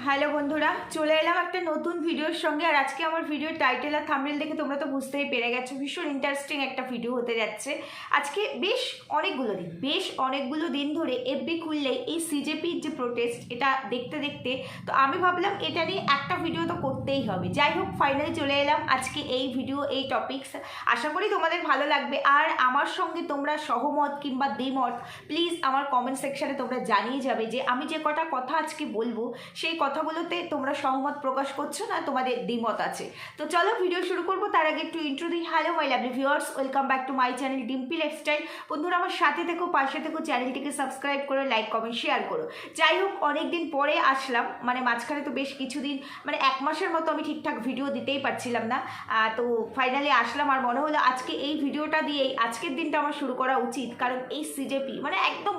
Hello বন্ধুরা, চলে এলাম একটা নতুন ভিডিওর সঙ্গে। আর আজকে আমার ভিডিওর টাইটেল আর থাম্বনেল দেখে তোমরা তো বুঝতেই পেরে গেছো, ভীষণ ইন্টারেস্টিং একটা ভিডিও হতে যাচ্ছে। আজকে বেশ অনেকগুলো দিন ধরে এফবি খুললেই এই সিজেপির যে প্রোটেস্ট, এটা দেখতে দেখতে তো আমি ভাবলাম এটা নিয়ে একটা ভিডিও তো করতেই হবে। যাই হোক, ফাইনালি চলে এলাম আজকে এই ভিডিও, এই টপিকস। আশা করি তোমাদের ভালো লাগবে। আর আমার সঙ্গে তোমরা সহমত কিংবা দ্বিমত প্লিজ আমার কমেন্ট সেকশানে তোমরা জানিয়ে যাবে যে আমি যে কটা কথা আজকে বলবো সেই কথাগুলোতে তোমরা সহমত প্রকাশ করছো না তোমাদের দ্বিমত আছে। তো চলো ভিডিও শুরু করবো। তার আগে একটু ইন্ট্রো দিই। Hello my lovely viewers, welcome back to my channel Dimpi lifestyle. বন্ধুরা আমার সাথে থেকো, পাশে থেকো, চ্যানেলটিকে সাবস্ক্রাইব করো, লাইক কমেন্ট শেয়ার করো। যাই হোক, অনেকদিন পরে আসলাম, মানে মাঝখানে তো বেশ কিছুদিন, মানে 1 মাসের মতো আমি ঠিকঠাক ভিডিও দিতেই পারছিলাম না। তো ফাইনালি আসলাম। আর মনে হলো আজকে এই ভিডিওটা দিয়েই আজকের দিনটা আমার শুরু করা উচিত। কারণ এই সিজেপি মানে একদম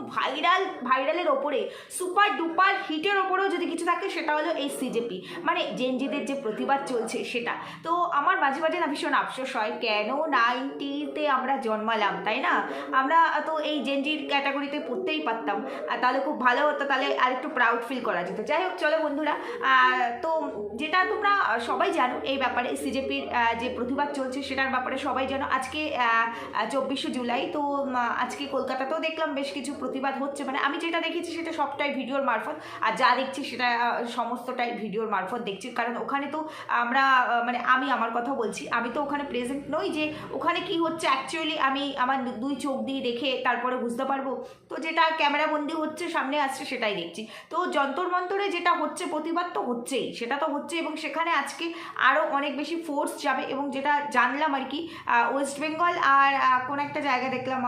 ভাইরালের ওপরে, সুপার ডুপার হিটের ওপরেও যদি কিছু থাকে সেটা হলো এই সিজেপি, মানে জেনজিদের যে প্রতিবাদ চলছে সেটা। তো আমার মাঝে মাঝে না ভীষণ আফসোস হয়, কেন 90-তে আমরা জন্মালাম, তাই না? আমরা তো এই জেনজির ক্যাটাগরিতে পড়তেই পারতাম, তাহলে খুব ভালো হতো, তাহলে আরেকটু প্রাউড ফিল করা যেত। যাই হোক, চলো বন্ধুরা, তো যেটা তোমরা সবাই জানো এই ব্যাপারে, সিজেপির যে প্রতিবাদ চলছে সেটার ব্যাপারে সবাই জানো। আজকে 24শে জুলাই, তো আজকে কলকাতাতেও দেখলাম বেশ কিছু প্রতিবাদ হচ্ছে। মানে আমি যেটা দেখেছি সেটা সবটাই ভিডিওর মারফত, আর যা দেখছি সেটা সমস্তটাই ভিডিওর মারফত দেখছি। কারণ ওখানে তো আমরা, মানে আমি আমার কথা বলছি, আমি তো ওখানে প্রেজেন্ট নই, যে ওখানে কি হচ্ছে অ্যাকচুয়ালি আমি আমার 2 চোখ দিয়ে দেখে তারপরে বুঝতে পারবো। তো যেটা ক্যামেরাবন্দি হচ্ছে, সামনে আসছে, সেটাই দেখছি। তো যন্তর মন্তরে যেটা হচ্ছে প্রতিবাদ তো হচ্ছেই, সেটা তো হচ্ছে। এবং সেখানে আজকে আরও অনেক বেশি ফোর্স যাবে। এবং যেটা জানলাম আর কি, ওয়েস্ট বেঙ্গল আর কোন একটা জায়গা দেখলাম,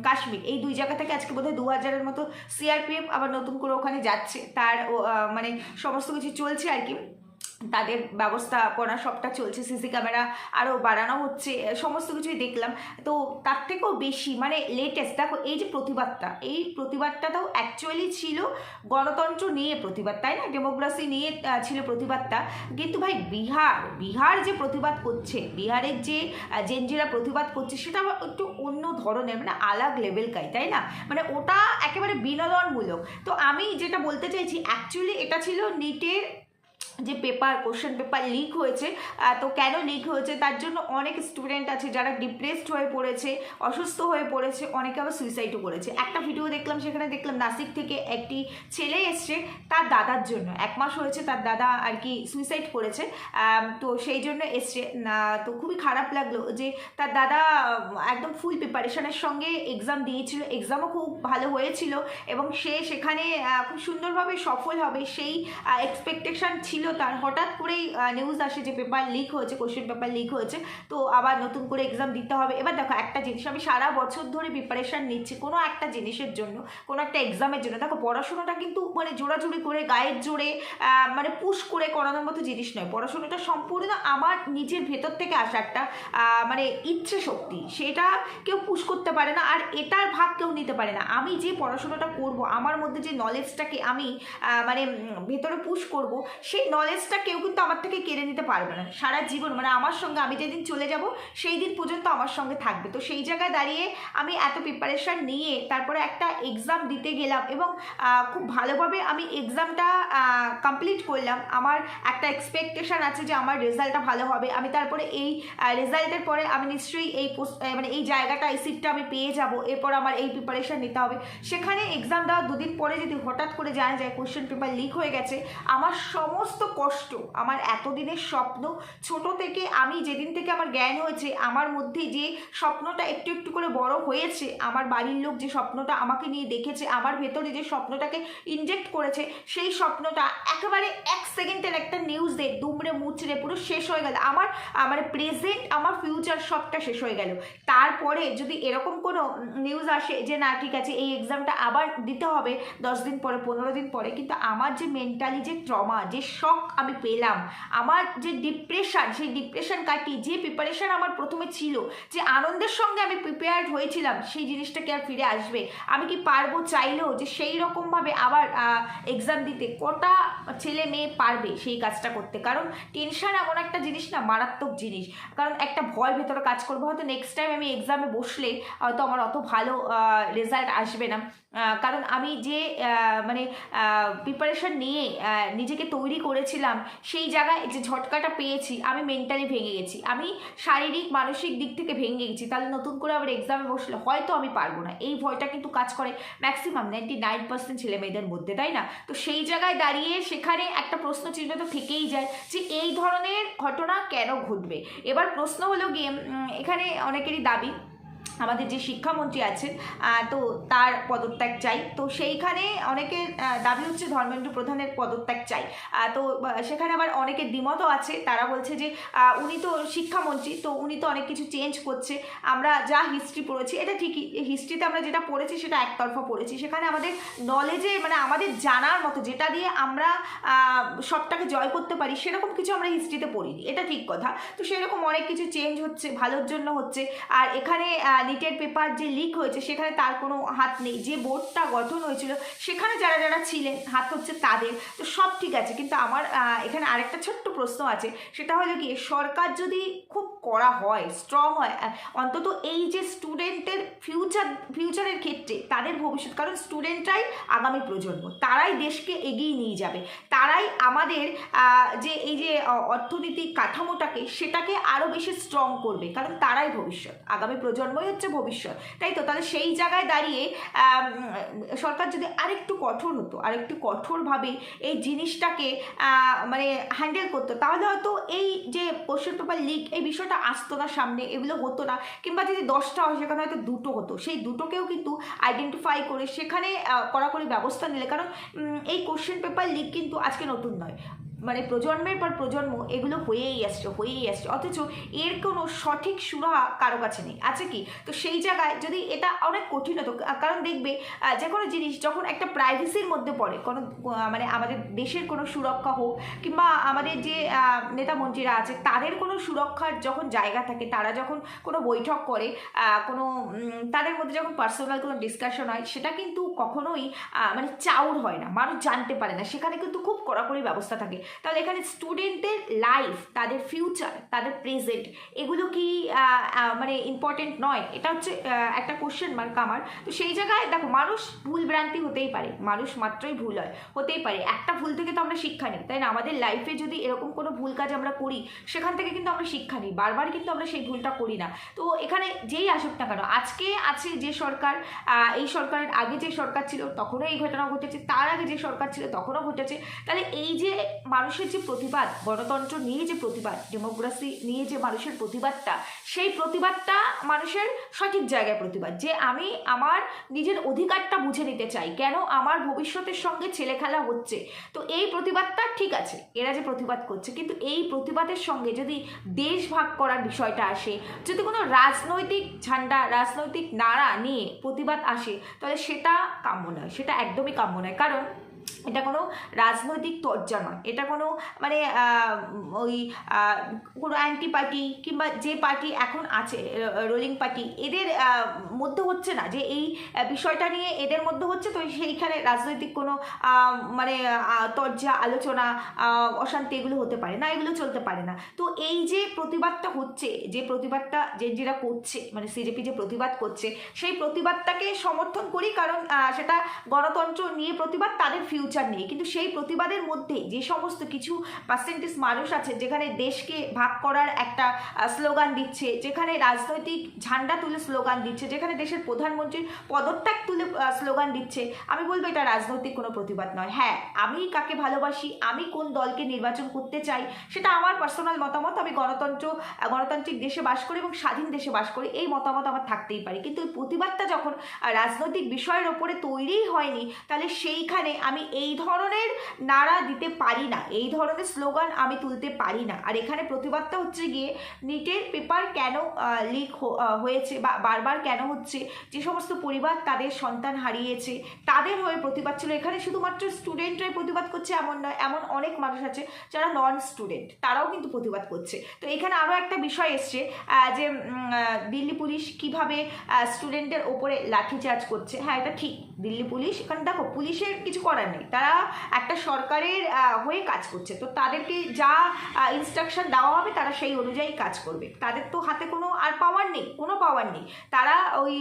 কাশ্মীর, এই 2 জায়গা থেকে আজকে বোধহয় 2000-এর মতো সিআরপিএফ আবার নতুন করে ওখানে যাচ্ছে। তার মানে সমস্ত কিছু চলছে আর কি, তাদের ব্যবস্থাপনা সবটা চলছে, সিসি ক্যামেরা আরও বাড়ানো হচ্ছে, সমস্ত কিছুই দেখলাম। তো তার থেকেও বেশি মানে লেটেস্ট দেখো, এই যে প্রতিবাদটা, এই প্রতিবাদটাও অ্যাকচুয়ালি ছিল গণতন্ত্র নিয়ে প্রতিবাদ, তাই না? ডেমোক্রেসি নিয়ে ছিল প্রতিবাদটা। কিন্তু ভাই বিহার যে প্রতিবাদ করছে, বিহারের যে জেনজিরা প্রতিবাদ করছে, সেটা একটু অন্য ধরনের, মানে আলাগ লেভেলকাই, তাই না? মানে ওটা একেবারে বিনোদনমূলক। তো আমি যেটা বলতে চাইছি, অ্যাকচুয়ালি এটা ছিল নিটের যে কোশ্চেন পেপার লিক হয়েছে। তো কেন লিক হয়েছে, তার জন্য অনেক স্টুডেন্ট আছে যারা ডিপ্রেসড হয়ে পড়েছে, অসুস্থ হয়ে পড়েছে, অনেকে আবার সুইসাইডও করেছে। একটা ভিডিও দেখলাম, সেখানে দেখলাম নাসিক থেকে একটি ছেলে এসছে তার দাদার জন্য, 1 মাস হয়েছে তার দাদা আর কি সুইসাইড করেছে, তো সেই জন্য এসছে। তো খুবই খারাপ লাগলো যে তার দাদা একদম ফুল প্রিপারেশনের সঙ্গে এক্সাম দিয়েছিল, এক্সামও খুব ভালো হয়েছিল এবং সে সেখানে খুব সুন্দরভাবে সফল হবে সেই এক্সপেকটেশন ছিল তার। হঠাৎ করেই নিউজ আসে যে পেপার লিক হয়েছে, কোশ্চেন পেপার লিক হয়েছে, তো আবার নতুন করে এক্সাম দিতে হবে। এবার দেখো, একটা জিনিস, আমি সারা বছর ধরে প্রিপারেশান নিচ্ছি কোনো একটা জিনিসের জন্য, কোনো একটা এক্সামের জন্য। দেখো, পড়াশোনাটা কিন্তু মানে জোড়াজুড়ি করে, গায়ের জোরে, মানে পুশ করে করানোর মতো জিনিস নয়। পড়াশোনাটা সম্পূর্ণ আমার নিজের ভেতর থেকে আসা একটা মানে ইচ্ছে শক্তি, সেটা কেউ পুশ করতে পারে না, আর এটার ভাগ কেউ নিতে পারে না। আমি যে পড়াশোনাটা করব, আমার মধ্যে যে নলেজটাকে আমি মানে ভেতরে পুশ করব, সেই নলেজটা কেউ কিন্তু আমার থেকে কেড়ে নিতে পারবে না সারা জীবন। মানে আমার সঙ্গে, আমি যেদিন চলে যাব সেই দিন পর্যন্ত আমার সঙ্গে থাকবে। তো সেই জায়গায় দাঁড়িয়ে আমি এত প্রিপারেশান নিয়ে তারপরে একটা এক্সাম দিতে গেলাম এবং খুব ভালোভাবে আমি এক্সামটা কমপ্লিট করলাম। আমার একটা এক্সপেকটেশান আছে যে আমার রেজাল্টটা ভালো হবে, আমি তারপরে এই রেজাল্টের পরে আমি নিশ্চয়ই এই মানে এই জায়গাটা, এই সিটটা আমি পেয়ে যাব, এরপর আমার এই প্রিপারেশান নিতে হবে। সেখানে এক্সাম দেওয়ার 2 দিন পরে যদি হঠাৎ করে জানা যায় কোশ্চেন পেপার লিক হয়ে গেছে, আমার সমস্ত কষ্ট, আমার এতদিনের স্বপ্ন, ছোট থেকে আমি যেদিন থেকে আমার জ্ঞান হয়েছে, আমার মধ্যে যে স্বপ্নটা একটু একটু করে বড় হয়েছে, আমার বাড়ির লোক যে স্বপ্নটা আমাকে নিয়ে দেখেছে, আমার ভেতরে যে স্বপ্নটাকে ইনজেক্ট করেছে, সেই স্বপ্নটা একেবারে 1 সেকেন্ডের একটা নিউজে দুমড়ে মুচড়ে পুরো শেষ হয়ে গেল। আমার মানে প্রেজেন্ট, আমার ফিউচার সবটা শেষ হয়ে গেল। তারপরে যদি এরকম কোনো নিউজ আসে যে না ঠিক আছে এই এক্সামটা আবার দিতে হবে 10 দিন পরে, 15 দিন পরে, কিন্তু আমার যে মেন্টালি যে ট্রমা, যে শক আমি পেলাম, আমার যে ডিপ্রেশন, সেই ডিপ্রেশন কাটিয়ে যে প্রিপারেশন আমার প্রথমে ছিল, যে আনন্দের সঙ্গে আমি প্রিপেয়ার্ড হয়েছিলাম, সেই জিনিসটা কি আর ফিরে আসবে? আমি কি পারবো চাইলেও যে সেই রকমভাবে আবার এক্সাম দিতে? কটা ছেলে মেয়ে পারবে সেই কাজটা করতে? কারণ টেনশন এমন একটা জিনিস না, মারাত্মক জিনিস। কারণ একটা ভয় ভেতরে কাজ করবে, হয়তো নেক্সট টাইম আমি এক্সামে বসলে হয়তো আমার অত ভালো রেজাল্ট আসবে না, কারণ আমি যে মানে প্রিপারেশন নিয়ে নিজেকে তৈরি করেছিলাম, সেই জায়গায় যে ঝটকাটা পেয়েছি আমি মেন্টালি ভেঙে গেছি, আমি শারীরিক মানসিক দিক থেকে ভেঙে গেছি। তাহলে নতুন করে আবার এক্সামে বসলে হয়তো আমি পারবো না, এই ভয়টা কিন্তু কাজ করে ম্যাক্সিমাম 99% ছেলে মেয়েদের মধ্যে, তাই না? তো সেই জায়গায় দাঁড়িয়ে সেখানে একটা প্রশ্ন চিহ্ন তো থেকেই যায় যে এই ধরনের ঘটনা কেন ঘটবে। এবার প্রশ্ন হলো গিয়ে এখানে অনেকেরই দাবি আমাদের যে শিক্ষামন্ত্রী আছেন তো তার পদত্যাগ চাই। তো সেইখানে অনেকের দাবি হচ্ছে ধর্মেন্দ্র প্রধানের পদত্যাগ চাই। তো সেখানে আবার অনেকের দ্বিমতও আছে, তারা বলছে যে উনি তো শিক্ষামন্ত্রী, তো উনি তো অনেক কিছু চেঞ্জ করছে। আমরা যা হিস্ট্রি পড়েছি এটা ঠিকই, হিস্ট্রিতে আমরা যেটা পড়েছি সেটা একতরফা পড়েছি, সেখানে আমাদের নলেজে মানে আমাদের জানার মতো যেটা দিয়ে আমরা সবটাকে জয় করতে পারি সেরকম কিছু আমরা হিস্ট্রিতে পড়িনি, এটা ঠিক কথা। তো সেরকম অনেক কিছু চেঞ্জ হচ্ছে, ভালোর জন্য হচ্ছে। আর এখানে নিটের পেপার যে লিক হয়েছে সেখানে তার কোনো হাত নেই, যে বোর্ডটা গঠন হয়েছিল সেখানে যারা যারা ছিলেন হাত হচ্ছে তাদের। তো সব ঠিক আছে, কিন্তু আমার এখানে আরেকটা ছোট্ট প্রশ্ন আছে, সেটা হলো কি সরকার যদি খুব কড়া হয়, স্ট্রং হয়, অন্তত এই যে স্টুডেন্টের ফিউচারের ক্ষেত্রে তাদের ভবিষ্যৎ, কারণ স্টুডেন্টরাই আগামী প্রজন্ম, তারাই দেশকে এগিয়ে নিয়ে যাবে, তারাই আমাদের যে এই যে অর্থনৈতিক কাঠামোটাকে সেটাকে আরও বেশি স্ট্রং করবে, কারণ তারাই ভবিষ্যৎ, আগামী প্রজন্মই হচ্ছে ভবিষ্যৎ, তাই তো? তাহলে সেই জায়গায় দাঁড়িয়ে সরকার যদি আরেকটু কঠোর হতো, আরেকটু কঠোরভাবে এই জিনিসটাকে মানে হ্যান্ডেল করতো, তাহলে হয়তো এই যে কোশ্চেন পেপার লিক এই বিষয়টা আসতো না সামনে, এগুলো হতো না। কিংবা যদি 10টা হয় সেখানে হয়তো 2টো হতো, সেই 2টোকেও কিন্তু আইডেন্টিফাই করে সেখানে কড়াকড়ি ব্যবস্থা নিলে, কারণ এই কোশ্চেন পেপার লিক কিন্তু আজকে নতুন নয়, মানে প্রজন্মের পর প্রজন্ম এগুলো হয়েই আসছে, অথচ এর কোনো সঠিক সুরাহা কারো কাছে নেই, আছে কি? তো সেই জায়গায় যদি এটা অনেক কঠিন হতো, কারণ দেখবে যে কোনো জিনিস যখন একটা প্রাইভেসির মধ্যে পড়ে, কোনো মানে আমাদের দেশের কোনো সুরক্ষা হোক কিংবা আমাদের যে নেতা মন্ত্রীরা আছে তাদের কোনো সুরক্ষার যখন জায়গা থাকে, তারা যখন কোনো বৈঠক করে, কোনো তাদের মধ্যে যখন পার্সোনাল কোনো ডিসকাশন হয়, সেটা কিন্তু কখনোই মানে চাউর হয় না, মানুষ জানতে পারে না, সেখানে কিন্তু খুব কড়াকড়ি ব্যবস্থা থাকে। তাহলে এখানে স্টুডেন্টদের লাইফ, তাদের ফিউচার, তাদের প্রেজেন্ট, এগুলো কি মানে ইম্পর্টেন্ট নয়? এটা হচ্ছে একটা কোশ্চেন মার্ক আমার। তো সেই জায়গায় দেখো, মানুষ ভুল ভ্রান্তি হতেই পারে, মানুষ মাত্রই ভুল হয়, হতেই পারে, একটা ভুল থেকে তো আমরা শিক্ষা নিই, তাই না? আমাদের লাইফে যদি এরকম কোনো ভুল কাজ আমরা করি সেখান থেকে কিন্তু আমরা শিক্ষা নিই, বারবার কিন্তু আমরা সেই ভুলটা করি না। তো এখানে যেই আসুক না কেন, আজকে আছে যে সরকার, এই সরকারের আগে যে সরকার ছিল তখনও এই ঘটনা ঘটেছে, তার আগে যে সরকার ছিল তখনও ঘটেছে। তাহলে এই যে মানুষের যে প্রতিবাদ, গণতন্ত্র নিয়ে যে প্রতিবাদ, ডেমোক্রেসি নিয়ে যে মানুষের প্রতিবাদটা, সেই প্রতিবাদটা মানুষের সঠিক জায়গায় প্রতিবাদ, যে আমি আমার নিজের অধিকারটা বুঝে নিতে চাই, কেন আমার ভবিষ্যতের সঙ্গে ছেলেখেলা হচ্ছে। তো এই প্রতিবাদটা ঠিক আছে, এরা যে প্রতিবাদ করছে, কিন্তু এই প্রতিবাদের সঙ্গে যদি দেশ ভাগ করার বিষয়টা আসে, যদি কোনো রাজনৈতিক ঝান্ডা, রাজনৈতিক নাড়া নিয়ে প্রতিবাদ আসে, তাহলে সেটা কাম্য নয়, সেটা একদমই কাম্য নয়। কারণ এটা কোনো রাজনৈতিক তর্জা নয়, এটা কোনো মানে ওই কোনো অ্যান্টি পার্টি কিংবা যে পার্টি এখন আছে রুলিং পার্টি, এদের মধ্যে হচ্ছে না, যে এই বিষয়টা নিয়ে এদের মধ্যে হচ্ছে, তো সেইখানে রাজনৈতিক কোনো মানে তর্জা, আলোচনা, অশান্তি এগুলো হতে পারে না, এগুলো চলতে পারে না। তো এই যে প্রতিবাদটা হচ্ছে, যে প্রতিবাদটা যেটা করছে, মানে সিজেপি যে প্রতিবাদ করছে, সেই প্রতিবাদটাকে সমর্থন করি, কারণ সেটা গণতন্ত্র নিয়ে প্রতিবাদ, তাদের ফিউচার নেই। কিন্তু সেই প্রতিবাদের মধ্যে যে সমস্ত কিছু পার্সেন্টেজ মানুষ আছে, যেখানে দেশকে ভাগ করার একটা স্লোগান দিচ্ছে, যেখানে রাজনৈতিক ঝান্ডা তুলে স্লোগান দিচ্ছে, যেখানে দেশের প্রধানমন্ত্রীর পদত্যাগ তুলে স্লোগান দিচ্ছে, আমি বলবো এটা রাজনৈতিক কোনো প্রতিবাদ নয়। হ্যাঁ, আমি কাকে ভালোবাসি, আমি কোন দলকে নির্বাচন করতে চাই, সেটা আমার পার্সোনাল মতামত, আমি গণতান্ত্রিক দেশে বাস করি এবং স্বাধীন দেশে বাস করি, এই মতামত আমার থাকতেই পারে। কিন্তু এই প্রতিবাদটা যখন রাজনৈতিক বিষয়ের ওপরে তৈরিই হয়নি, তাহলে সেইখানে আমি এই ধরনের নাড়া দিতে পারি না, এই ধরনের স্লোগান আমি তুলতে পারি না। আর এখানে প্রতিবাদটা হচ্ছে গিয়ে নিটের পেপার কেন লিক হয়েছে বা বারবার কেন হচ্ছে, যে সমস্ত পরিবার তাদের সন্তান হারিয়েছে তাদের হয়ে প্রতিবাদ ছিল। এখানে শুধুমাত্র স্টুডেন্টরাই প্রতিবাদ করছে এমন নয়, এমন অনেক মানুষ আছে যারা নন স্টুডেন্ট, তারাও কিন্তু প্রতিবাদ করছে। তো এখানে আরও একটা বিষয় এসছে যে দিল্লি পুলিশ কিভাবে স্টুডেন্টের ওপরে লাঠিচার্জ করছে। হ্যাঁ, এটা ঠিক, দিল্লি পুলিশ, কারণ দেখো পুলিশের কিছু করার নেই, তারা একটা সরকারের হয়ে কাজ করছে, তো তাদেরকে যা ইনস্ট্রাকশন দেওয়া হবে তারা সেই অনুযায়ী কাজ করবে। তাদের তো হাতে কোনো আর পাওয়ার নেই, কোনো পাওয়ার নেই, তারা ওই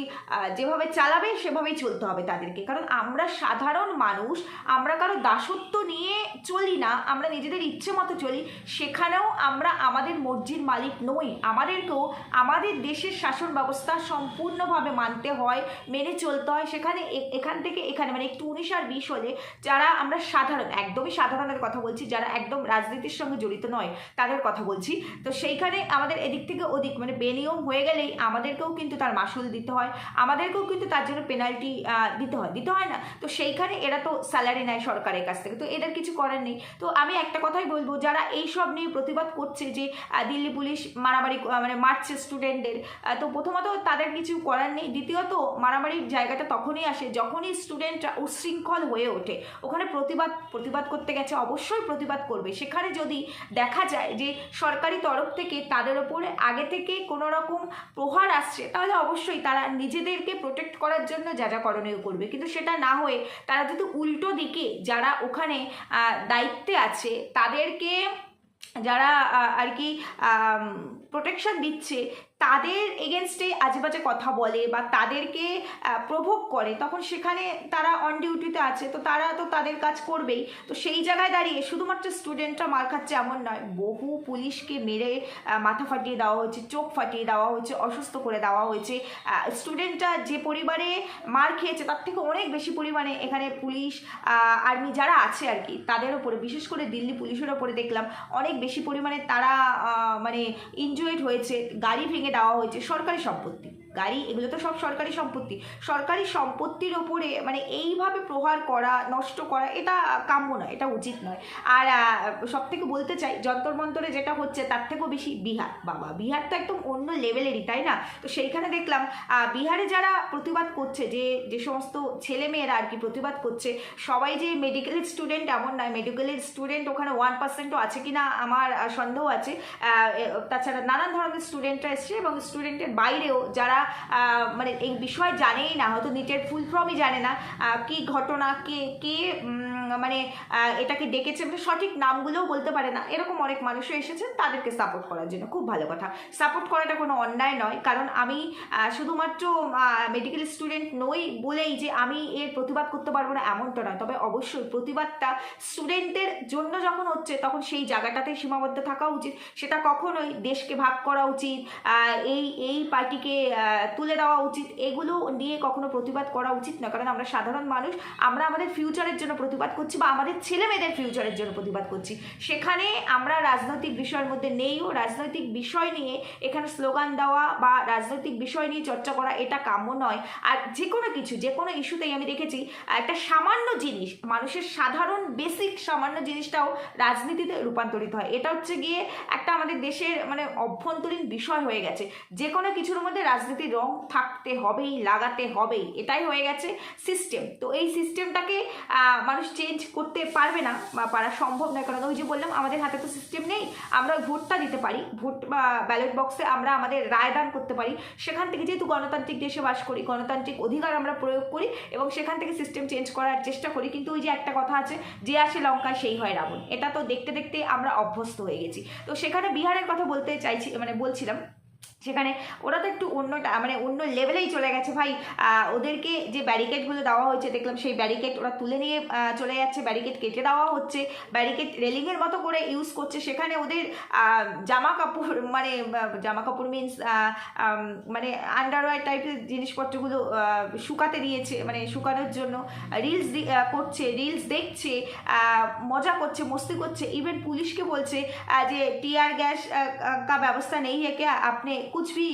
যেভাবে চালাবে সেভাবেই চলতে হবে তাদেরকে। কারণ আমরা সাধারণ মানুষ, আমরা কারো দাসত্ব নিয়ে চলি না, আমরা নিজেদের ইচ্ছে মতো চলি। সেখানেও আমরা আমাদের মর্জির মালিক নই, আমাদেরকেও আমাদের দেশের শাসন ব্যবস্থা সম্পূর্ণভাবে মানতে হয়, মেনে চলতে হয়। সেখানে এখান থেকে এখানে মানে একটু 19 আর 20 হলে যারা আমরা সাধারণ, একদমই সাধারণের কথা বলছি, যারা একদম রাজনীতির সঙ্গে জড়িত নয় তাদের কথা বলছি, তো সেইখানে আমাদের এদিক থেকে ওদিক মানে বেনিয়ম হয়ে গেলেই আমাদেরকেও কিন্তু তার মাসুল দিতে হয়, আমাদেরকেও কিন্তু তার জন্য পেনাল্টি দিতে হয় না? তো সেইখানে এরা তো স্যালারি নেয় সরকারের কাছ থেকে, তো এদের কিছু করার নেই। তো আমি একটা কথাই বলবো, যারা এই সব নিয়ে প্রতিবাদ করছে যে দিল্লি পুলিশ মারামারি মানে মারছে স্টুডেন্টদের, তো প্রথমত তাদের কিছু করার নেই, দ্বিতীয়ত মারামারির জায়গাটা তখনই আসে যখনই স্টুডেন্টরা উচ্ছৃঙ্খল হয়ে ওঠে। ওখানে প্রতিবাদ করতে গেছে, অবশ্যই প্রতিবাদ করবে। সেখানে যদি দেখা যায় যে সরকারি তরফ থেকে তাদের ওপরে আগে থেকে কোনো রকম প্রহার আসছে, তাহলে অবশ্যই তারা নিজেদেরকে প্রোটেক্ট করার জন্য যা যা করণীয় করবে। কিন্তু সেটা না হয়ে তারা যদি উল্টো দিকে যারা ওখানে দায়িত্বে আছে তাদেরকে, যারা আর কি প্রোটেকশন দিচ্ছে, তাদের এগেনস্টে আজেবাজে কথা বলে বা তাদেরকে প্রভোগ করে, তখন সেখানে তারা অন ডিউটিতে আছে, তো তারা তো তাদের কাজ করবেই। তো সেই জায়গায় দাঁড়িয়ে শুধুমাত্র স্টুডেন্টরা মার খাচ্ছে এমন নয়, বহু পুলিশকে মেরে মাথা ফাটিয়ে দেওয়া হয়েছে, চোখ ফাটিয়ে দেওয়া হয়েছে, অসুস্থ করে দেওয়া হয়েছে। স্টুডেন্টরা যে পরিবারে মার খেয়েছে তার থেকে অনেক বেশি পরিমাণে এখানে পুলিশ আর্মি যারা আছে আর কি তাদের ওপরে, বিশেষ করে দিল্লি পুলিশের ওপরে দেখলাম অনেক বেশি পরিমাণে তারা মানে ইনজুয়েড হয়েছে, গাড়ি ভেঙে দেওয়া হয়েছে। সরকারি সম্পত্তি, গাড়ি, এগুলো তো সব সরকারি সম্পত্তি, সরকারি সম্পত্তির ওপরে মানে এইভাবে প্রহার করা, নষ্ট করা, এটা কাম্য নয়, এটা উচিত নয়। আর সব থেকে বলতে চাই, যন্তর মন্তরে যেটা হচ্ছে তার থেকেও বেশি বিহার, বাবা বিহার তো একদম অন্য লেভেলেরই, তাই না? তো সেইখানে দেখলাম বিহারে যারা প্রতিবাদ করছে, যে সমস্ত ছেলেমেয়েরা আর কি প্রতিবাদ করছে, সবাই যে মেডিকেলের স্টুডেন্ট এমন নয়, মেডিকেলের স্টুডেন্ট ওখানে 1%ও আছে কিনা আমার সন্দেহ আছে। তাছাড়া নানান ধরনের স্টুডেন্টরা এসছে, এবং স্টুডেন্টের বাইরেও যারা মানে এই বিষয় জানেই না, হয়তো নিটের ফুল ফর্মই জানে না, কি ঘটনা, কে মানে এটাকে ডেকেছে, মানে সঠিক নামগুলোও বলতে পারে না, এরকম অনেক মানুষও এসেছেন তাদেরকে সাপোর্ট করার জন্য। খুব ভালো কথা, সাপোর্ট করাটা কোনো অন্যায় নয়। কারণ আমি শুধুমাত্র মেডিকেল স্টুডেন্ট নই বলেই যে আমি এর প্রতিবাদ করতে পারবো না এমনটা নয়, তবে অবশ্যই প্রতিবাদটা স্টুডেন্টদের জন্য যখন হচ্ছে তখন সেই জায়গাটাতেই সীমাবদ্ধ থাকা উচিত। সেটা কখনোই দেশকে ভাগ করা উচিত, এই পার্টিকে তুলে দেওয়া উচিত, এগুলো নিয়ে কখনো প্রতিবাদ করা উচিত না। কারণ আমরা সাধারণ মানুষ, আমরা আমাদের ফিউচারের জন্য প্রতিবাদ করছি বা আমাদের ছেলে মেয়েদের ফিউচারের জন্য প্রতিবাদ করছি। সেখানে আমরা রাজনৈতিক বিষয়ের মধ্যে নেইও, রাজনৈতিক বিষয় নিয়ে এখানে স্লোগান দেওয়া বা রাজনৈতিক বিষয় নিয়ে চর্চা করা এটা কাম্য নয়। আর যে কোনো কিছু, যে কোনো ইস্যুতেই আমি দেখেছি একটা সামান্য জিনিস, মানুষের সাধারণ বেসিক সামান্য জিনিসটাও রাজনীতিতে রূপান্তরিত হয়। এটা হচ্ছে গিয়ে একটা আমাদের দেশের মানে অভ্যন্তরীণ বিষয় হয়ে গেছে। যে কোনো কিছুর মধ্যে রাজনীতির রং থাকতে হবেই, লাগাতে হবেই, এটাই হয়ে গেছে সিস্টেম। তো এই সিস্টেমটাকে মানুষ চেঞ্জ করতে পারবে না বা পারা সম্ভব নয়। কারণ ওই যে বললাম, আমাদের হাতে তো সিস্টেম নেই, আমরা ভোটটা দিতে পারি, ভোট বা ব্যালট বক্সে আমরা আমাদের রায়দান করতে পারি। সেখান থেকে যেহেতু গণতান্ত্রিক দেশে বাস করি, গণতান্ত্রিক অধিকার আমরা প্রয়োগ করি এবং সেখান থেকে সিস্টেম চেঞ্জ করার চেষ্টা করি। কিন্তু ওই যে একটা কথা আছে, যে আসে লঙ্কা সেই হয় রাবণ, এটা তো দেখতে দেখতে আমরা অভ্যস্ত হয়ে গেছি। তো সেখানে বিহারের কথা বলতে চাইছি, মানে বলছিলাম, সেখানে ওরা তো একটু অন্যটা মানে অন্য লেভেলেই চলে গেছে ভাই। ওদেরকে যে ব্যারিকেডগুলো দেওয়া হয়েছে দেখলাম, সেই ব্যারিকেড ওরা তুলে নিয়ে চলে যাচ্ছে, ব্যারিকেড কেটে দেওয়া হচ্ছে, ব্যারিকেড রেলিংয়ের মতো করে ইউজ করছে। সেখানে ওদের জামা কাপড় মিনস মানে আন্ডারওয়্যার টাইপের জিনিসপত্রগুলো শুকাতে দিয়েছে, মানে শুকানোর জন্য রিলস করছে, রিলস দেখছে, মজা করছে, মস্তি করছে। ইভেন পুলিশকে বলছে যে টিয়ার গ্যাস কা ব্যবস্থা নেই है क्या, আপনি कुछ भी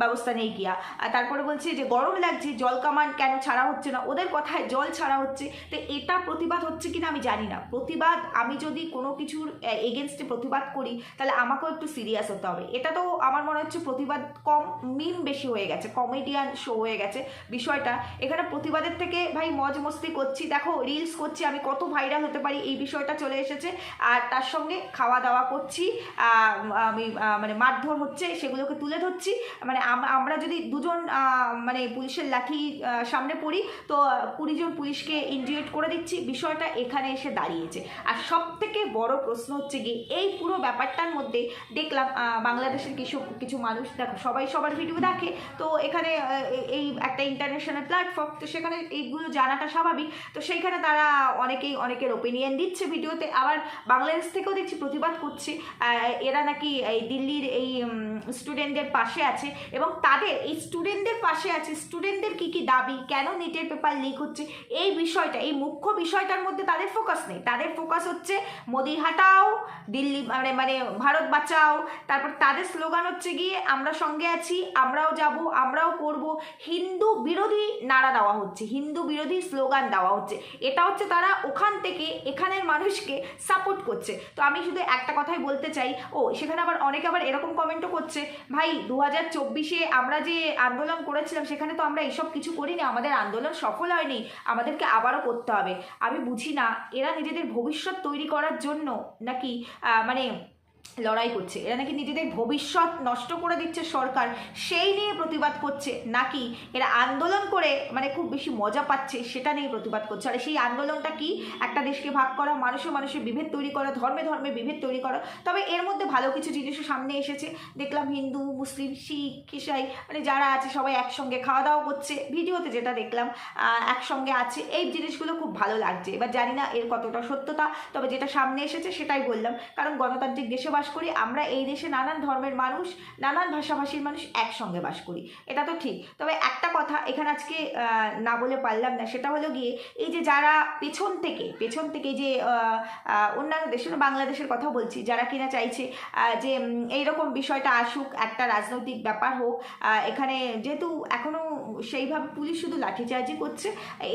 ব্যবস্থা নেই কিয়া। তারপরে বলছে যে গরম লাগছে, জল কামান কেন ছাড়া হচ্ছে না, ওদের কথায় জল ছাড়া হচ্ছে। তো এটা প্রতিবাদ হচ্ছে কিনা আমি জানি না। প্রতিবাদ, আমি যদি কোনো কিছুর এগেনস্টে প্রতিবাদ করি তাহলে আমাকেও একটু সিরিয়াস হতে হবে। এটা তো আমার মনে হচ্ছে প্রতিবাদ কম, মিম বেশি হয়ে গেছে, কমেডিয়ান শো হয়ে গেছে বিষয়টা। এখানে প্রতিবাদের থেকে ভাই মজ মস্তি করছি, দেখো রিলস করছি, আমি কত ভাইরাল হতে পারি, এই বিষয়টা চলে এসেছে। আর তার সঙ্গে খাওয়া দাওয়া করছি, আমি মানে মারধর হচ্ছে, সেগুলোকে তুলে ধরছি। মানে আমরা যদি দুজন মানে পুলিশের লাঠি সামনে পড়ি তো 20 জন পুলিশকে ইনজিউরেট করে দিচ্ছি, বিষয়টা এখানে এসে দাঁড়িয়েছে। আর সব থেকে বড় প্রশ্ন হচ্ছে গিয়ে এই পুরো ব্যাপারটার মধ্যে দেখলাম বাংলাদেশের কিছু মানুষ, দেখো সবাই সবার ভিডিও দেখে, তো এখানে এই একটা ইন্টারন্যাশনাল প্ল্যাটফর্ম, তো সেখানে এইগুলো জানাটা স্বাভাবিক। তো সেইখানে তারা অনেকের ওপিনিয়ন দিচ্ছে ভিডিওতে, আবার বাংলাদেশ থেকেও দেখছি প্রতিবাদ করছে। এরা নাকি এই দিল্লির এই স্টুডেন্টদের পাশে আছে এবং তাদের এই স্টুডেন্টদের পাশে আছে। স্টুডেন্টদের কি কি দাবি, কেন নিটের পেপার লিক হচ্ছে, এই বিষয়টা, এই মুখ্য বিষয়টার মধ্যে তাদের ফোকাস নেই। তাদের ফোকাস হচ্ছে মোদি হাটাও, দিল্লি মানে ভারত বাঁচাও। তারপর তাদের স্লোগান হচ্ছে গিয়ে আমরা সঙ্গে আছি, আমরাও যাব, আমরাও করব। হিন্দু বিরোধী নারা দেওয়া হচ্ছে, হিন্দু বিরোধী স্লোগান দেওয়া হচ্ছে। এটা হচ্ছে তারা ওখান থেকে এখানের মানুষকে সাপোর্ট করছে। তো আমি শুধু একটা কথাই বলতে চাই, সেখানে আবার অনেকে আবার এরকম কমেন্টও করছে, ভাই 2024-এ আমরা যে আন্দোলন করেছিলাম সেখানে তো আমরা এইসব কিছু করিনি, আমাদের আন্দোলন সফল হয়নি, আমাদেরকে আবারও করতে হবে। আমি বুঝি না এরা নিজেদের ভবিষ্যৎ তৈরি করার জন্য নাকি মানে লড়াই করছে, এরা নাকি নিজেদের ভবিষ্যৎ নষ্ট করে দিচ্ছে সরকার, সেই নিয়ে প্রতিবাদ করছে, নাকি এরা আন্দোলন করে মানে খুব বেশি মজা পাচ্ছে সেটা নিয়ে প্রতিবাদ করছে। আর সেই আন্দোলনটা কি, একটা দেশকে ভাগ করা, মানুষে বিভেদ তৈরি করা, ধর্মে বিভেদ তৈরি করা। তবে এর মধ্যে ভালো কিছু জিনিসও সামনে এসেছে, দেখলাম হিন্দু, মুসলিম, শিখ, খ্রিস্টান মানে যারা আছে সবাই একসঙ্গে খাওয়া দাওয়া করছে, ভিডিওতে যেটা দেখলাম একসঙ্গে আছে, এই জিনিসগুলো খুব ভালো লাগছে। এবার জানি না এর কতটা সত্যতা, তবে যেটা সামনে এসেছে সেটাই বললাম, কারণ গণতান্ত্রিক দেশে বাস করি আমরা, এই দেশে নানান ধর্মের মানুষ, নানান ভাষাভাষীর মানুষ একসঙ্গে বাস করি, এটা তো ঠিক। তবে একটা কথা এখানে আজকে না বলে পারলাম না, সেটা হলো গিয়ে এই যে যারা পেছন থেকে যে অন্যান্য দেশের, বাংলাদেশের কথা বলছি, যারা কিনা চাইছে যে এইরকম বিষয়টা আসুক, একটা রাজনৈতিক ব্যাপার হোক, এখানে যেহেতু এখনো সেইভাবে পুলিশ শুধু লাঠিচার্জি করছে,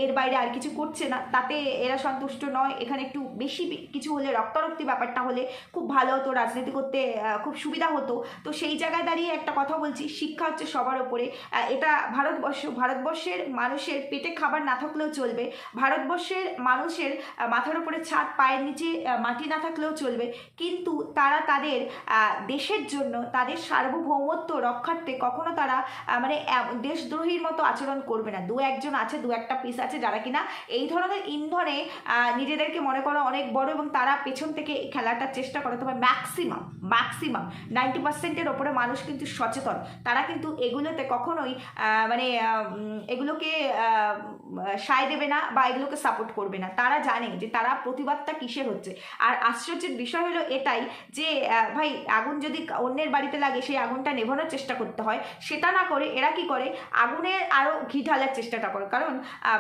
এর বাইরে আর কিছু করছে না, তাতে এরা সন্তুষ্ট নয়। এখানে একটু বেশি কিছু হলে, রক্তারক্তি ব্যাপারটা হলে খুব ভালো হতো, রাজনীতি করতে খুব সুবিধা হতো। তো সেই জায়গায় দাঁড়িয়ে একটা কথা বলছি, শিক্ষা হচ্ছে সবার ওপরে। এটা ভারতবর্ষের মানুষের পেটে খাবার না থাকলেও চলবে, ভারতবর্ষের মানুষের মাথার উপরে ছাদ, পায়ের নিচে মাটি না থাকলেও চলবে, কিন্তু তারা তাদের দেশের জন্য, তাদের সার্বভৌমত্ব রক্ষার্থে কখনো তারা মানে দেশদ্রোহীর মতো আচরণ করবে না। দু একটা পিস আছে যারা কিনা এই ধরনের ইন্ধনে নিজেদেরকে মনে করো অনেক বড়, এবং তারা পেছন থেকে খেলাটার চেষ্টা করে। তবে ম্যাক্সিমাম 90%-এর ওপরে মানুষ কিন্তু সচেতন, তারা কিন্তু এগুলোতে কখনোই মানে এগুলোকে সায় দেবে না বা এগুলোকে সাপোর্ট করবে না। তারা জানে যে তারা প্রতিবাদটা কিসের হচ্ছে। আর আশ্চর্যের বিষয় হলো এটাই যে ভাই আগুন যদি অন্যের বাড়িতে লাগে সেই আগুনটা নেভানোর চেষ্টা করতে হয়, সেটা না করে এরা কি করে, আগুনের আরও ঘি ঢালার চেষ্টাটা করে। কারণ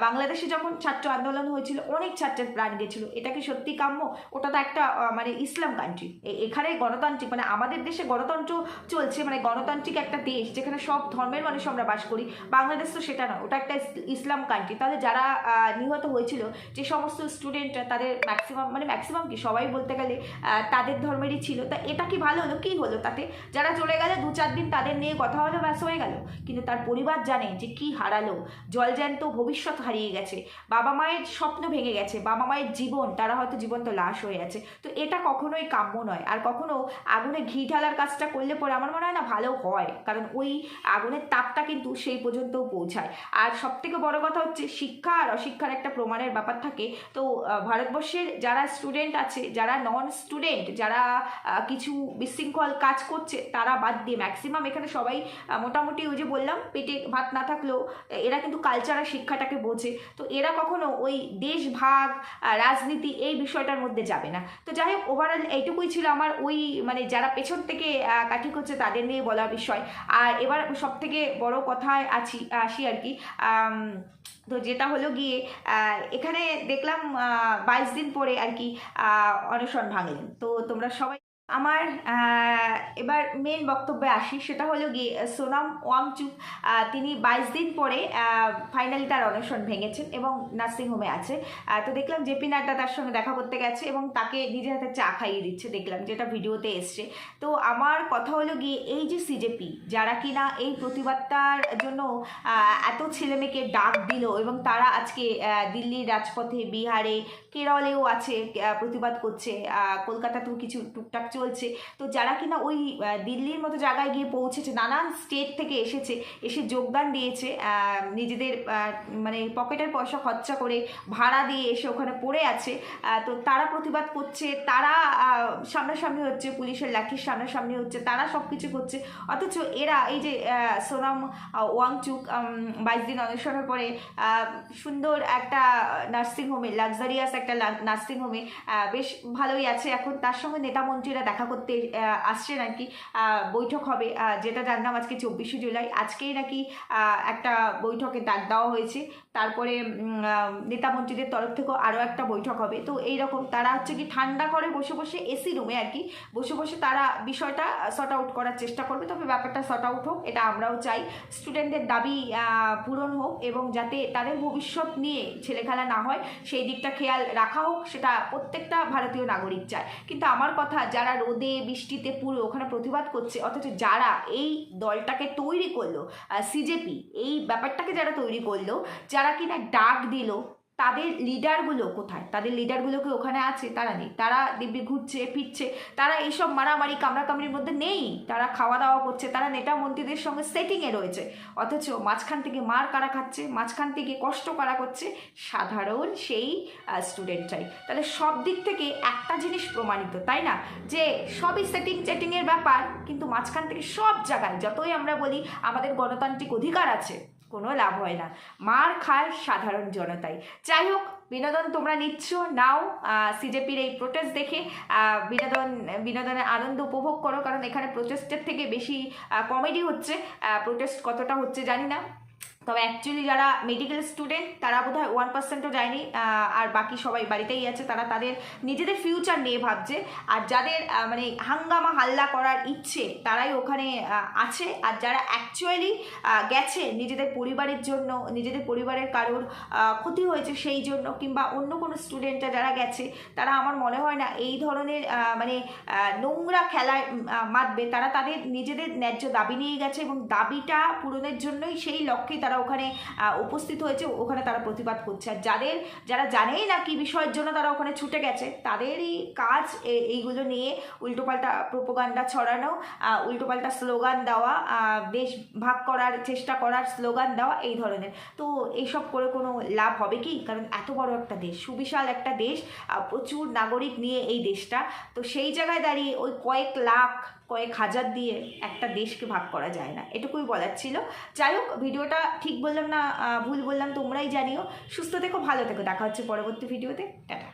বাংলাদেশে যখন ছাত্র আন্দোলন হয়েছিল অনেক ছাত্রের প্রাণ গেছিল, এটা কি সত্যি কাম্য? ওটা তো একটা মানে ইসলাম কান্ট্রি, এখানে গণতান্ত্রিক মানে আমাদের দেশে গণতন্ত্র চলছে, মানে গণতান্ত্রিক একটা দেশ যেখানে সব ধর্মের মানুষ আমরা বাস করি। বাংলাদেশ তো সেটা নয়, ওটা একটা ইসলাম কান্ট্রি। তাহলে যারা নিহত হয়েছিল, যে সমস্ত স্টুডেন্টরা, তাদের ম্যাক্সিমাম কি সবাই বলতে গেলে তাদের ধর্মেরই ছিল। তা এটা কি ভালো হলো? কি হলো তাতে? যারা চলে গেলে 2-4 দিন তাদের নিয়ে কথা হলো, ব্যাস হয়ে গেল। কিন্তু তার পরিবার জানে যে কি হারালো, জলজ্যান্ত ভবিষ্যৎ হারিয়ে গেছে, বাবা মায়ের স্বপ্ন ভেঙে গেছে, বাবা মায়ের জীবন, তারা হয়তো জীবন্ত লাশ হয়ে আছে। তো এটা কখনোই কাম্য নয়। আর কখনো আগুনে ঘি ঢালার কাজটা করলে পরে আমার মনে হয় না ভালো হয়, কারণ ওই আগুনের তাপটা কিন্তু সেই পর্যন্তও পৌঁছায়। আর সব থেকে বড় কথা হচ্ছে শিক্ষা আর অশিক্ষার একটা প্রমাণের ব্যাপার থাকে। তো ভারতবর্ষের যারা স্টুডেন্ট আছে, যারা নন স্টুডেন্ট, যারা কিছু বিশৃঙ্খল কাজ করছে, তারা বাদ দিয়ে ম্যাক্সিমাম এখানে সবাই মোটামুটি ওই যে বললাম পেটে ভাত না থাকলেও এরা কিন্তু কালচার আর শিক্ষাটাকে বোঝে। তো এরা কখনো ওই দেশ ভাগ, রাজনীতি এই বিষয়টার মধ্যে যাবে না। তো যাই হোক, ওভারঅল এইটুকুই ছিল আমার ওই মানে যারা পেছন থেকে কাঠি করছে তাদের নিয়ে বলার বিষয়। আর এবার সব থেকে বড় কথায় আসি আর কি। তো যেটা হলো গিয়ে এখানে দেখলাম 22 দিন পরে আর কি অনশন ভাঙলেন। তো তোমরা সবাই আমার এবার মেন বক্তব্যে আসি, সেটা হলো গিয়ে সোনাম ওয়াংচুক, তিনি 22 দিন পরে ফাইনালি তার অনশন ভেঙেছেন এবং নার্সিংহোমে আছে। তো দেখলাম জেপি নাড্ডা তার সঙ্গে দেখা করতে গেছে এবং তাকে নিজের হাতে চা খাইয়ে দিচ্ছে, দেখলাম যেটা ভিডিওতে এসছে। তো আমার কথা হলো গিয়ে এই যে সিজেপি যারা কিনা এই প্রতিবাদটার জন্য এত ছেলেমেয়েকে ডাক দিল এবং তারা আজকে দিল্লির রাজপথে, বিহারে, কেরলেও আছে, প্রতিবাদ করছে, কলকাতাতেও কিছু টুকটাক চলছে। তো যারা কিনা ওই দিল্লির মতো জায়গায় গিয়ে পৌঁছেছে, নানান স্টেট থেকে এসে যোগদান দিয়েছে, নিজেদের মানে পকেটের পয়সা খরচা করে ভাড়া দিয়ে এসে ওখানে পড়ে আছে, তো তারা প্রতিবাদ করছে, তারা সামনাসামনি হচ্ছে, পুলিশের লাঠির সামনাসামনি হচ্ছে, তারা সব কিছু করছে। অথচ এরা এই যে সোনাম ওয়াংচুক 22 দিন অনশনের পরে সুন্দর একটা নার্সিংহোমে, লাক্সারিয়াস একটা নার্সিংহোমে বেশ ভালোই আছে এখন। তার সঙ্গে নেতা মন্ত্রীরা দেখা করতে আসছে নাকি, বৈঠক হবে, যেটা জানলাম আজকে 24শে জুলাই, আজকেই নাকি একটা বৈঠকে ডাক দেওয়া হয়েছে। তারপরে নেতা মন্ত্রীদের তরফ থেকেও আরও একটা বৈঠক হবে। তো এইরকম তারা হচ্ছে কি ঠান্ডা করে বসে বসে এসি রুমে আর কি বসে বসে তারা বিষয়টা সর্ট আউট করার চেষ্টা করবে। তবে ব্যাপারটা সর্ট আউট হোক, এটা আমরাও চাই। স্টুডেন্টদের দাবি পূরণ হোক এবং যাতে তাদের ভবিষ্যৎ নিয়ে ছেলেখেলা না হয় সেই দিকটা খেয়াল রাখা হোক, সেটা প্রত্যেকটা ভারতীয় নাগরিক চায়। কিন্তু আমার কথা, যারা রোদে বৃষ্টিতে পুরো ওখানে প্রতিবাদ করছে, অথচ যারা এই দলটাকে তৈরি করলো, সিজেপি, এই ব্যাপারটাকে যারা তৈরি করলো, যারা কিনা ডাক দিল, তাদের লিডারগুলো কোথায়? তাদের লিডারগুলোকে ওখানে আছে? তারা নেই। তারা দিব্যি ঘুরছে ফিরছে, তারা এইসব মারামারি কামড়াকামড়ির মধ্যে নেই, তারা খাওয়া দাওয়া করছে, তারা নেতা মন্ত্রীদের সঙ্গে সেটিংয়ে রয়েছে। অথচ মাঝখান থেকে মার কারা খাচ্ছে, মাঝখান থেকে কষ্ট কারা করছে? সাধারণ সেই স্টুডেন্টরাই। তাহলে সব দিক থেকে একটা জিনিস প্রমাণিত, তাই না, যে সবই সেটিংয়ের ব্যাপার, কিন্তু মাঝখান থেকে সব জায়গায় যতই আমরা বলি আমাদের গণতান্ত্রিক অধিকার আছে, কোনো লাভ হয় না, মার খায় সাধারণ জনতাই। যাই হোক, বিনোদন তোমরা নিচ্ছ, নাও, সিজেপির এই প্রোটেস্ট দেখে বিনোদনের আনন্দ উপভোগ করো, কারণ এখানে প্রোটেস্টের থেকে বেশি কমেডি হচ্ছে। প্রোটেস্ট কতটা হচ্ছে জানি না, তবে অ্যাকচুয়ালি যারা মেডিকেল স্টুডেন্ট তারা বোধহয় 1%ও যায়নি, আর বাকি সবাই বাড়িতেই আছে, তারা তাদের নিজেদের ফিউচার নিয়ে ভাবছে। আর যাদের মানে হাঙ্গামা হাল্লা করার ইচ্ছে, তারাই ওখানে আছে। আর যারা অ্যাকচুয়ালি গেছে নিজেদের পরিবারের জন্য, নিজেদের পরিবারের কারোর ক্ষতি হয়েছে সেই জন্য, কিংবা অন্য কোনো স্টুডেন্টরা যারা গেছে, তারা আমার মনে হয় না এই ধরনের মানে নোংরা খেলায় মাতবে। তারা তাদের নিজেদের ন্যায্য দাবি নিয়ে গেছে এবং দাবিটা পূরণের জন্যই সেই লক্ষ্যেই তারা ওখানে উপস্থিত হয়েছে, ওখানে তারা প্রতিবাদ করছে। আর যারা জানেই না কি বিষয়ের জন্য তারা ওখানে ছুটে গেছে, তাদেরই কাজ এইগুলো নিয়ে উল্টোপাল্টা প্রোপাগান্ডা ছড়ানো, উল্টোপাল্টা স্লোগান দেওয়া, দেশ ভাগ করার চেষ্টা করার স্লোগান দেওয়া, এই ধরনের। তো এইসব করে কোনো লাভ হবে কি? কারণ এত বড় একটা দেশ, সুবিশাল একটা দেশ, প্রচুর নাগরিক নিয়ে এই দেশটা, তো সেই জায়গায় দাঁড়িয়ে ওই কয়েক লাখ কয়েক হাজার দিয়ে একটা দেশকে ভাগ করা যায় না, এটুকুই বলার ছিল। যাই হোক, ভিডিওটা ঠিক বললাম না ভুল বললাম তোমরাই জানিও। সুস্থ থেকো, ভালো থেকো, দেখা হচ্ছে পরবর্তী ভিডিওতে। টাটা।